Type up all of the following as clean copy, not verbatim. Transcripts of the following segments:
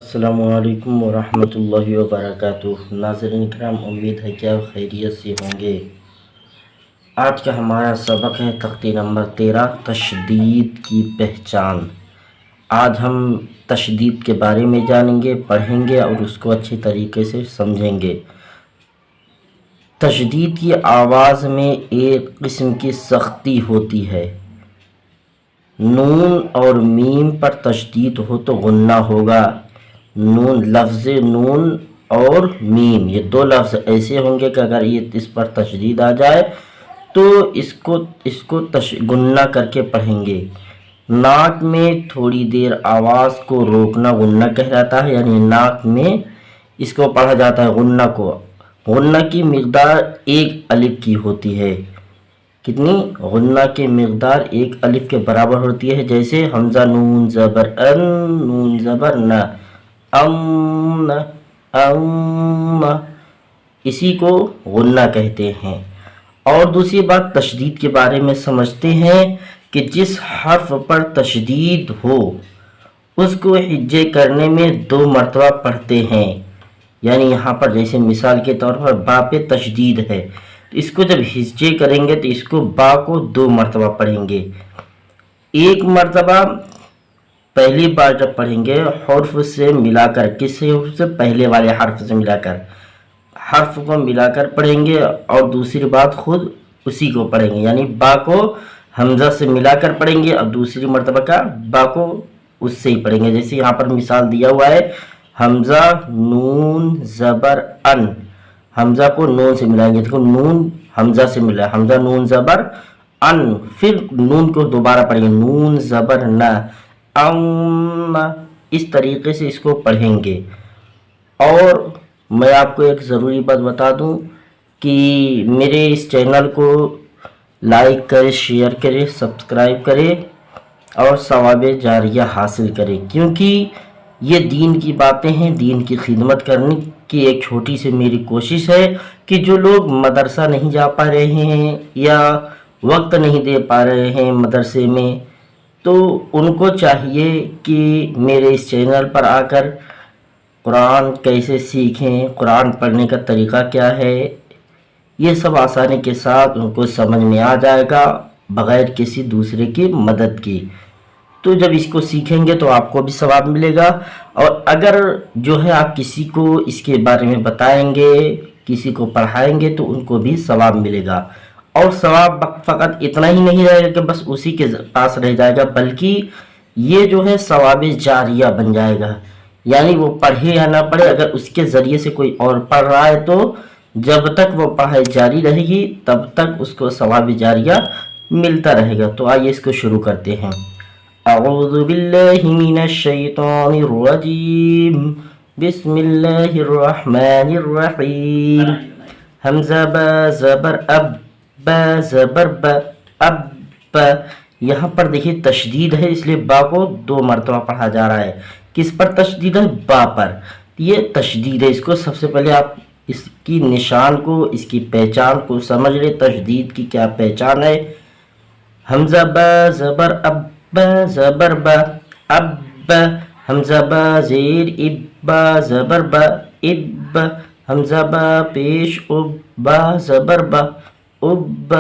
अस्सलामुअलैकुम वरहमतुल्लाहि वबरकातुहू। नाज़रीन इकराम, उम्मीद है कि आप खैरियत से होंगे। आज का हमारा सबक है तख्ती नंबर 13, तशदीद की पहचान। आज हम तशदीद के बारे में जानेंगे, पढ़ेंगे और उसको अच्छे तरीके से समझेंगे। तशदीद की आवाज़ में एक किस्म की सख्ती होती है। नून और मीम पर तशदीद हो तो गुन्ना होगा। नून, लफ्ज़ नून और मीम, ये दो लफ्ज़ ऐसे होंगे कि अगर ये इस पर तशदीद आ जाए तो इसको गुन्ना करके पढ़ेंगे। नाक में थोड़ी देर आवाज़ को रोकना गुन्ना कहलाता है, यानी नाक में इसको पढ़ा जाता है गुन्ना को। गुन्ना की मिक़दार एक अलिफ की होती है। कितनी? गुन्ना की मिक़दार एक अलिफ के बराबर होती है। जैसे हमज़ा नून ज़बर अन, नून ज़बर न, अम, इसी को गुन्ना कहते हैं। और दूसरी बात, तशदीद के बारे में समझते हैं कि जिस हर्फ पर तशदीद हो उसको हिज्जे करने में 2 मरतबा पढ़ते हैं। यानी यहाँ पर जैसे मिसाल के तौर पर बा पे तशदीद है, तो इसको जब हिज्जे करेंगे तो इसको बा को 2 मरतबा पढ़ेंगे। एक मरतबा पहली बार जब पढ़ेंगे हर्फ से मिलाकर, किससे हर्फ से? पहले वाले हर्फ से मिलाकर, हर्फ को मिलाकर पढ़ेंगे। और दूसरी बात खुद उसी को पढ़ेंगे, यानी बा को हमज़ा से मिलाकर पढ़ेंगे और दूसरी मरतबा का बा को उससे ही पढ़ेंगे। जैसे यहाँ पर मिसाल दिया हुआ है, हमज़ा नून ज़बर अन, हमज़ा को नून से मिलाएंगे। देखो नून हमज़ा से मिला, हमज़ा नून ज़बर अन, फिर नून को दोबारा पढ़ेंगे, नून ज़बर न, इस तरीके से इसको पढ़ेंगे। और मैं आपको एक ज़रूरी बात बता दूं कि मेरे इस चैनल को लाइक करें, शेयर करें, सब्सक्राइब करें और सवाब जारिया हासिल करें, क्योंकि ये दीन की बातें हैं। दीन की खिदमत करने की एक छोटी सी मेरी कोशिश है कि जो लोग मदरसा नहीं जा पा रहे हैं या वक्त नहीं दे पा रहे हैं मदरसे में, तो उनको चाहिए कि मेरे इस चैनल पर आकर कुरान कैसे सीखें, कुरान पढ़ने का तरीक़ा क्या है, ये सब आसानी के साथ उनको समझ में आ जाएगा बग़ैर किसी दूसरे की मदद की। तो जब इसको सीखेंगे तो आपको भी सवाब मिलेगा। और अगर जो है आप किसी को इसके बारे में बताएंगे, किसी को पढ़ाएंगे, तो उनको भी सवाब मिलेगा। और सवाब फ़कत इतना ही नहीं रहेगा कि बस उसी के पास रह जाएगा, बल्कि ये जो है सवाब जारिया बन जाएगा। यानी वो पढ़े या ना पढ़े, अगर उसके ज़रिए से कोई और पढ़ रहा है तो जब तक वो पढ़ाई जारी रहेगी तब तक उसको सवाब जारिया मिलता रहेगा। तो आइए इसको शुरू करते हैं। अऊज़ु बिल्लाहि मिनश शैतानिर रजीम, बिस्मिल्लाहिर रहमानिर रहीम। हमज़ा बा ज़बर अब, बा ज़बर ब, अब। यहाँ पर देखिए तशदीद है, इसलिए बा को 2 मरतबा पढ़ा जा रहा है। किस पर तशदीद है? बा पर। ये तशदीद है। इसको सबसे पहले आप इसकी निशान को, इसकी पहचान को समझ ले। तशदीद की क्या पहचान है? हमज़ा बा ज़बर अब, बा ज़बर ब, अब। हमज़ा बा ज़ेर इब, बा ज़बर ब, इब। हमज़ा बा पेश उब, बा ज़बर ब, उब।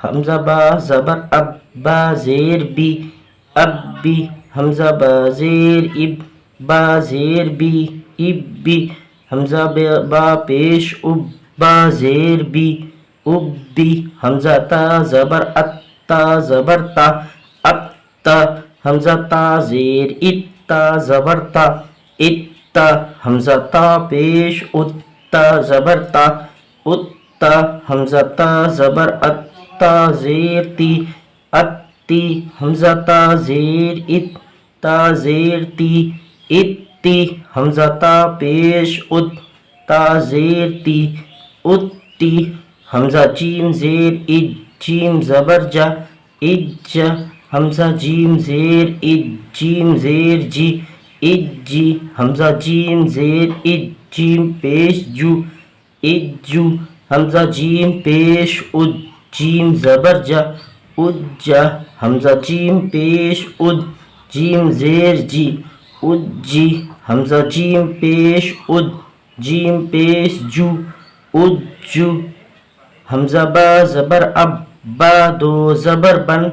हमज़ा बा ज़बर अब, बा ज़ेर बी, अब बी। हमज़ा बा ज़ेर इब, बा ज़ेर बी, इब बी। हमज़ा बा पेश उब, बा ज़ेर बी, उब बी। हमज़ा ता ज़बर अत, ता ज़बर ता, अत्ता। हमज़ा ता ज़ेर इत, ता ज़बर ता, इत्ता। हमज़ा ता पेश उत, ता ज़बर ता, उत्ता। हमज़ा ता ज़बर अत, ता ज़ेर ती, अत्ती। हमज़ा ता ज़ेर इत, ता ज़ेर ती, इत्ती। हमज़ा ता पेश उत, ता ज़ेर ती, उत्ती। हमज़ा जीम ज़ेर इज, जीम ज़बर जा, इज। हमज़ा जीम ज़ेर इज, जीम ज़ेर जी, इज्जी। हमज़ा जीम ज़ेर इज, जीम पेश जू, इज्जू। हमज़ा जीम पेश उज, जीम ज़बर जा, उज्जा। हमज़ा जीम पेश उज, जीम ज़ेर जी, اجی حمزہ جیم پیش اد جیم پیش جو اجو حمزہ با زبر اب با دو زبر بن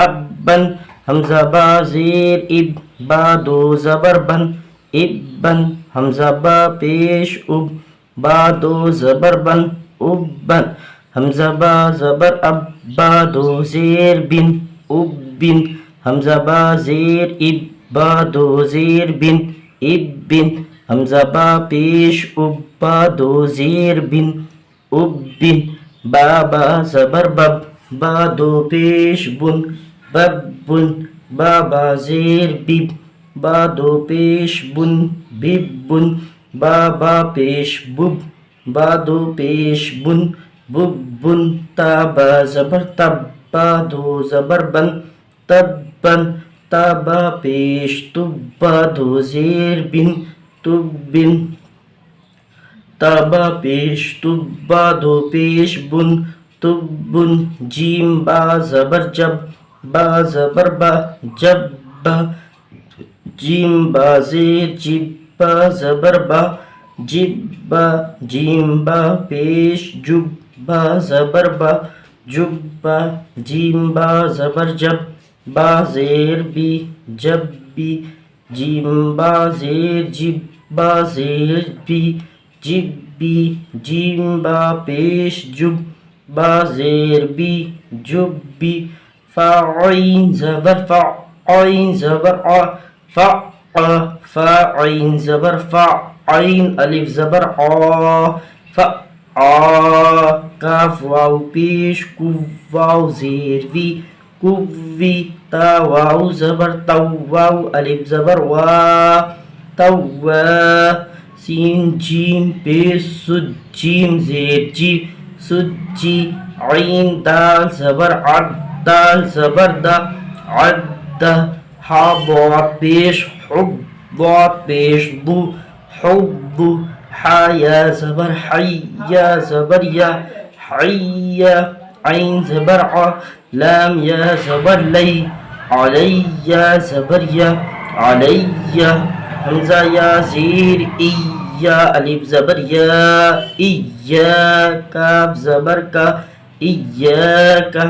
اب بن حمزہ با زیر اب با دو زبر بن اب بن حمزہ با پیش اب با دو زبر بن اب بن حمزہ با زبر اب با دو زیر بن اب بن حمزہ با زیر اب با دو زیر بن اب بن حمزہ با پیش اب با دو زیر بن اب بن با زبر بب با دو پیش بن بب بن با زیر بب با دو پیش بن بب بن با پیش بب با دو پیش بن بب بن با زبر تب با دو زبر بن تب بن با پیش تب با دو زیر بن تب بن با پیش تب با دو پیش بن تب بن جیم با زبر جب با زبر با جب با جیم با زیر جب با زبر با جب با جیم با پیش جب با زبر با جب با جیم با زبر جب با زیر بی جب بی جیم با زیر جب با زیر بی جب بی جیم با پیش جب با زیر بی جب بی فا عین زبر فا عین زبر ع فا فا عین زبر فا عین الف زبر ع فا کاف واو پیش کو واو زیر وی کووی تا واو زبر تو واو الف زبر وا تو سین جیم پیش سد جیم زیر جی سد جی عین دال زبر عد دال زبر دا عد ہا ضاد پیش حب ضاد پیش بو حب حا یا زبر حی یا زبر یا حی عین زبر ع لام یا زبر لی علی یا زبر یا علی حمزہ یا زیر ای یا الف زبر یا کاف زبر کا ایاکا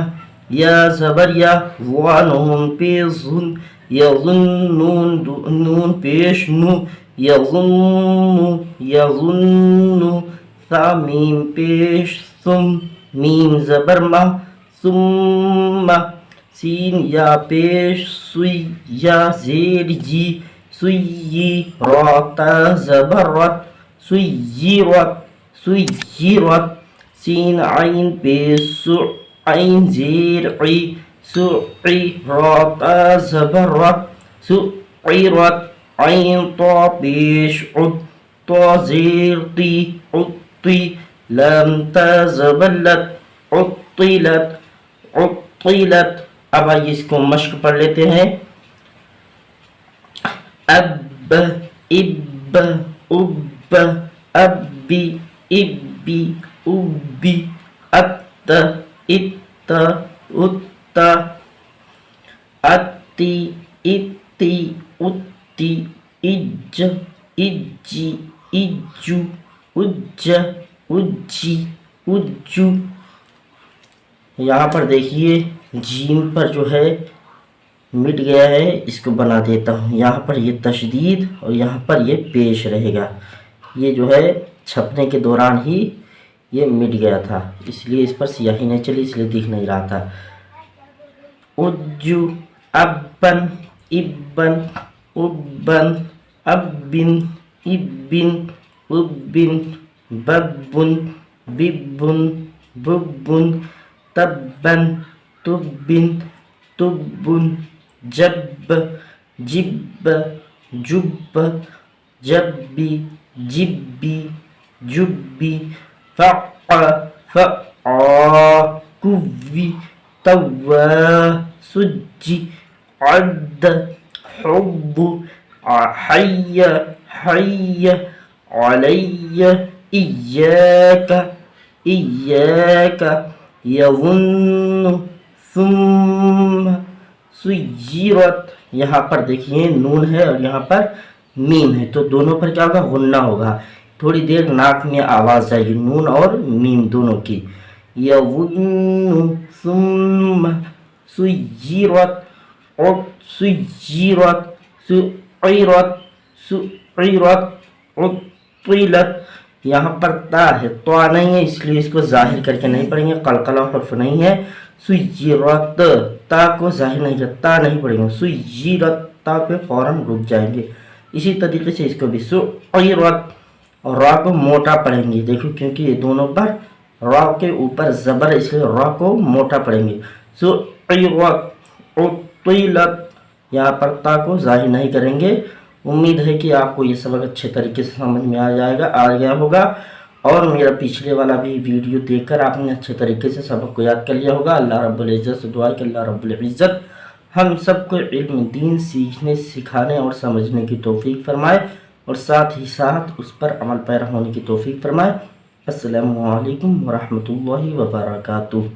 یا زبر یا نون پیش ظن یظن نون پیش نو یظن ثا میم پیش ثم میم زبر ما ثم سین یا پیش سوی یا زیر جی سوی را تا زبر رت سویرت سین عین پیش سو عین زیر عی سعی را تا زبر رت سعیرت عین طا پیش عد طا زیر طی عطی لام تا زبر لت عطیلت اب آئیے اس کو مشق پڑھ لیتے ہیں اب اب اب ابی ابی ابی ات ات ات اتی اتی اتی اج اجی اجو اج اجی اجو یہاں پر دیکھیے جیم پر جو ہے مٹ گیا ہے، اس کو بنا دیتا ہوں. یہاں پر یہ تشدید اور یہاں پر یہ پیش رہے گا. یہ جو ہے چھپنے کے دوران ہی یہ مٹ گیا تھا، اس لیے اس پر سیاہی نہیں چلی، اس لیے دکھ نہیں رہا تھا. اجو ابن ابن ابن ابن ابن ابن ببن ببن ببن تبن تبن تبن جب جب جب جبی جبی جبی فع فع کوی توا سجی عد حب حی حی علی ایاک ایاک یظن ثم सुय्यिरत, यहाँ पर देखिए नून है और यहाँ पर मीम है, तो दोनों पर क्या होगा, गुन्ना होगा। थोड़ी देर नाक में आवाज़ आएगी नून और मीम दोनों की। यवुन्नु सुम्मा सुय्यिरत और सुय्यिरत सुय्यिरत सुय्यिरत उत्तिलत। यहाँ पर ता है, तो नहीं है, इसलिए इसको जाहिर करके नहीं पढ़ेंगे, कलकला हर्फ नहीं है। सुय्यिरत, ता को जाहिर नहीं करता, ता नहीं पढ़ेंगे। सुय्यिरत, ता पे फौरन रुक जाएंगे। इसी तरीके से इसको भी सुय्यिरत, और रा को मोटा पढ़ेंगे, देखो क्योंकि ये दोनों पर रा के ऊपर जबर है, इसलिए रा को मोटा पढ़ेंगे। सुय्यिरत उत्तिलत, यहाँ पर ता को जाहिर नहीं करेंगे। उम्मीद है कि आपको ये सबक अच्छे तरीके से समझ में आ गया होगा, और मेरा पिछले वाला भी वीडियो देखकर आपने अच्छे तरीके से सबक को याद कर लिया होगा। अल्लाह रब्बुल इज़्ज़त से दुआ है कि अल्लाह रब्बुल इज़्ज़त हम सबको इल्म दीन सीखने, सिखाने और समझने की तौफीक फरमाए, और साथ ही साथ उस पर अमल पैरा होने की तौफीक फरमाए। अस्सलामु अलैकुम व रहमतुल्लाहि व बरकातुहू।